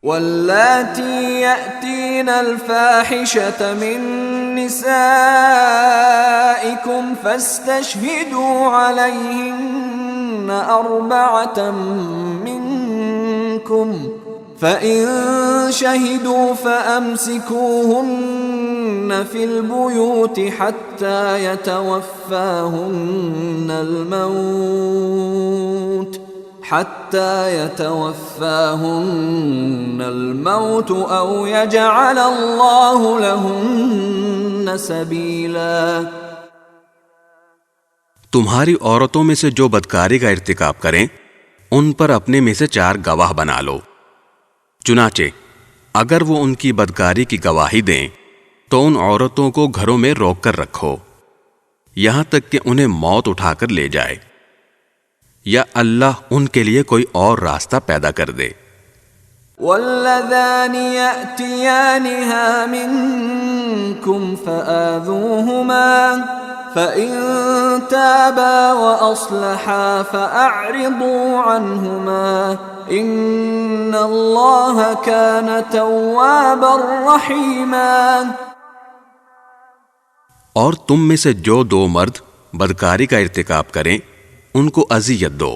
واللاتي يأتين الفاحشة من نسائكم فاستشهدوا عليهن 4 منكم فإن شهدوا فأمسكوهن في البيوت حتى يتوفاهن الموت أو يجعل الله لهن سبيلا۔ تمہاری عورتوں میں سے جو بدکاری کا ارتکاب کریں ان پر اپنے میں سے 4 گواہ بنا لو۔ چنانچہ اگر وہ ان کی بدکاری کی گواہی دیں تو ان عورتوں کو گھروں میں روک کر رکھو یہاں تک کہ انہیں موت اٹھا کر لے جائے، یا اللہ ان کے لیے کوئی اور راستہ پیدا کر دے۔ واللذان يأتيانها منكم فآذوهما فإن تابا وأصلحا فأعرضوا عنهما إن الله كان توابا رحيما۔ اور تم میں سے جو 2 مرد بدکاری کا ارتکاب کریں ان کو اذیت دو،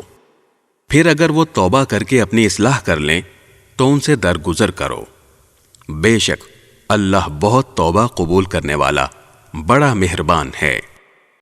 پھر اگر وہ توبہ کر کے اپنی اصلاح کر لیں تو ان سے درگزر کرو، بے شک اللہ بہت توبہ قبول کرنے والا بڑا مہربان ہے۔